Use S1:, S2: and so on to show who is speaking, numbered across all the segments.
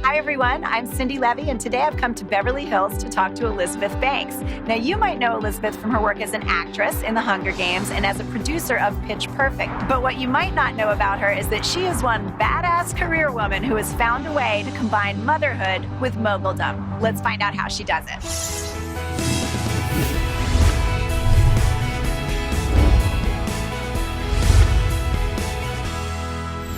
S1: Hi everyone, I'm Cindi Leive, and today I've come to Beverly Hills to talk to Elizabeth Banks. Now you might know Elizabeth from her work as an actress in The Hunger Games and as a producer of Pitch Perfect. But what you might not know about her is that she is one badass career woman who has found a way to combine motherhood with moguldom. Let's find out how she does it.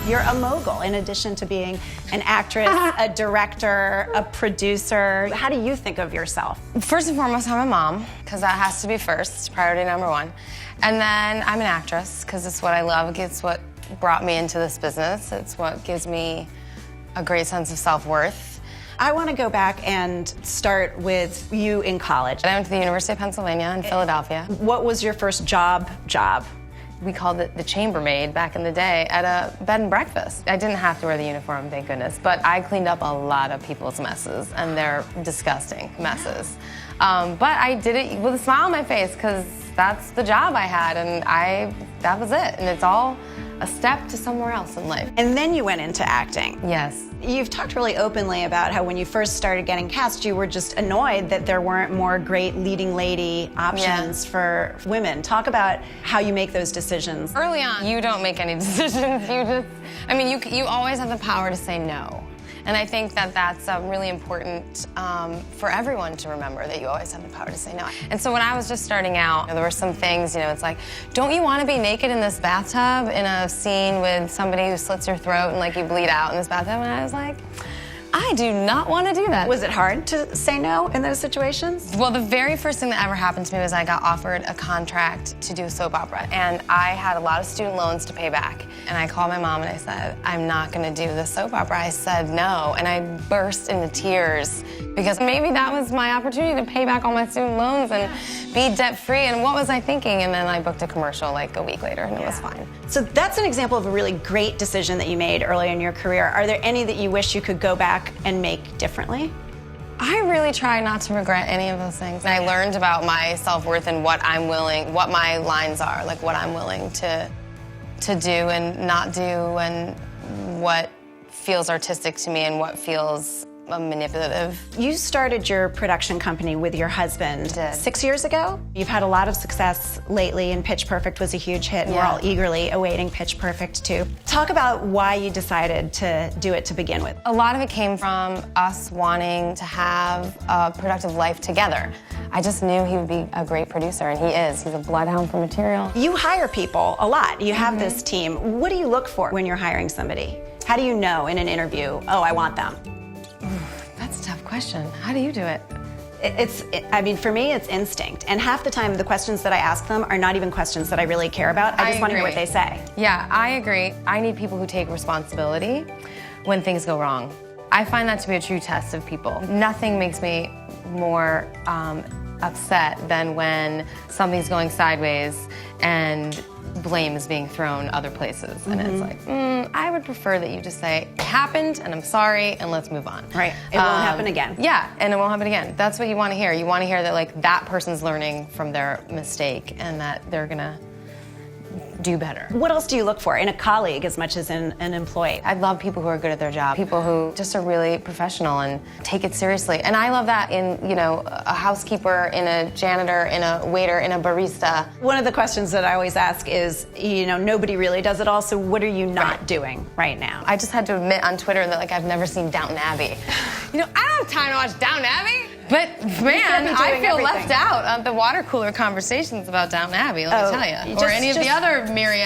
S1: You're a mogul in addition to being an actress, a director, a producer. How do you think of yourself?
S2: First and foremost, I'm a mom, because that has to be first, priority number one. And then I'm an actress, because it's what I love. It's what brought me into this business. It's what gives me a great sense of self-worth.
S1: I want to go back and start with you in college.
S2: I went to the University of Pennsylvania in Philadelphia.
S1: What was your first job?
S2: We called it the chambermaid back in the day at a bed and breakfast. I didn't have to wear the uniform, thank goodness, but I cleaned up a lot of people's messes, and they're disgusting messes. But I did it with a smile on my face, because that's the job I had, and that was it. And it's all a step to somewhere else in life.
S1: And then you went into acting.
S2: Yes.
S1: You've talked really openly about how when you first started getting cast, you were just annoyed that there weren't more great leading lady options for women. Talk about how you make those decisions.
S2: Early on, you don't make any decisions. You always have the power to say no. And I think that that's really important for everyone to remember, that you always have the power to say no. And so when I was just starting out, there were some things, it's like, don't you want to be naked in this bathtub in a scene with somebody who slits your throat and you bleed out in this bathtub? And I was like, I do not want to do that.
S1: Was it hard to say no in those situations?
S2: Well, the very first thing that ever happened to me was I got offered a contract to do a soap opera, and I had a lot of student loans to pay back. And I called my mom and I said, I'm not going to do the soap opera. I said no, and I burst into tears, because maybe that was my opportunity to pay back all my student loans and be debt-free, and what was I thinking? And then I booked a commercial a week later, and it was fine.
S1: So that's an example of a really great decision that you made early in your career. Are there any that you wish you could go back and make differently?
S2: I really try not to regret any of those things. I learned about my self-worth and what my lines are, what I'm willing to do and not do, and what feels artistic to me and what feels manipulative.
S1: You started your production company with your husband 6 years ago. You've had a lot of success lately, and Pitch Perfect was a huge hit, and we're all eagerly awaiting Pitch Perfect 2. Talk about why you decided to do it to begin with.
S2: A lot of it came from us wanting to have a productive life together. I just knew he would be a great producer, and he is. He's a bloodhound for material.
S1: You hire people a lot. You have this team. What do you look for when you're hiring somebody? How do you know in an interview, oh, I want them?
S2: That's a tough question. How do you do it?
S1: For me, it's instinct. And half the time, the questions that I ask them are not even questions that I really care about. I just want to hear what they say.
S2: Yeah, I agree. I need people who take responsibility when things go wrong. I find that to be a true test of people. Nothing makes me more upset than when something's going sideways and blame is being thrown other places. And it's like, I would prefer that you just say, it happened, and I'm sorry, and let's move on.
S1: Right, it won't happen again.
S2: Yeah, and it won't happen again. That's what you want to hear. You want to hear that that person's learning from their mistake, and that they're gonna do better.
S1: What else do you look for in a colleague as much as in an employee?
S2: I love people who are good at their job, people who just are really professional and take it seriously. And I love that in, a housekeeper, in a janitor, in a waiter, in a barista.
S1: One of the questions that I always ask is, nobody really does it all, so what are you not doing right now?
S2: I just had to admit on Twitter that I've never seen Downton Abbey. I don't have time to watch Downton Abbey. But man, I feel left out of the water cooler conversations about Downton Abbey, let me tell you. Or any of the other myriad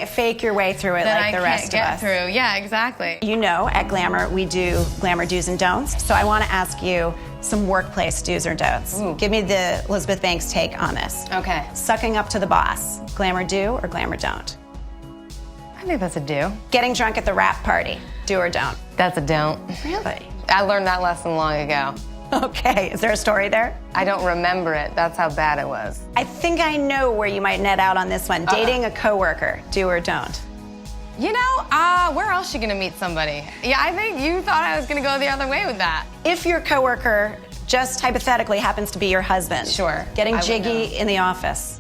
S1: fake your way through it like the rest of us.
S2: Through. Yeah, exactly.
S1: At Glamour, we do Glamour do's and don'ts. So I want to ask you some workplace do's or don'ts.
S2: Ooh.
S1: Give me the Elizabeth Banks take on this.
S2: Okay.
S1: Sucking up to the boss. Glamour do or Glamour don't?
S2: I think that's a do.
S1: Getting drunk at the wrap party. Do or don't?
S2: That's a don't.
S1: Really?
S2: I learned that lesson long ago.
S1: Okay, is there a story there?
S2: I don't remember it. That's how bad it was.
S1: I think I know where you might net out on this one. Dating a coworker, do or don't?
S2: Where else are you gonna meet somebody? Yeah, I think you thought I was gonna go the other way with that.
S1: If your coworker just hypothetically happens to be your husband.
S2: Sure.
S1: Getting jiggy in the office,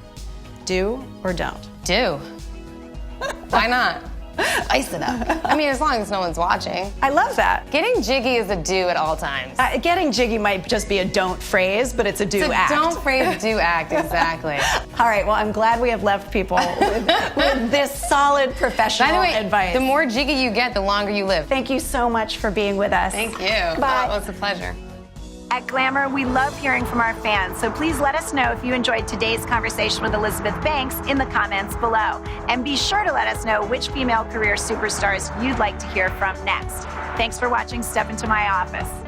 S1: do or don't?
S2: Do. Why not? Spice it up. I mean, as long as no one's watching.
S3: I love that.
S2: Getting jiggy is a do at all times.
S3: Getting jiggy might just be a don't phrase, but it's a do act.
S2: Don't phrase, do act, exactly.
S3: All right, well, I'm glad we have left people with this solid professional
S2: By the way,
S3: advice.
S2: the more jiggy you get, the longer you live.
S3: Thank you so much for being with us.
S2: Thank you.
S3: Bye.
S2: Oh, it's a pleasure.
S1: At Glamour, we love hearing from our fans, so please let us know if you enjoyed today's conversation with Elizabeth Banks in the comments below. And be sure to let us know which female career superstars you'd like to hear from next. Thanks for watching Step Into My Office.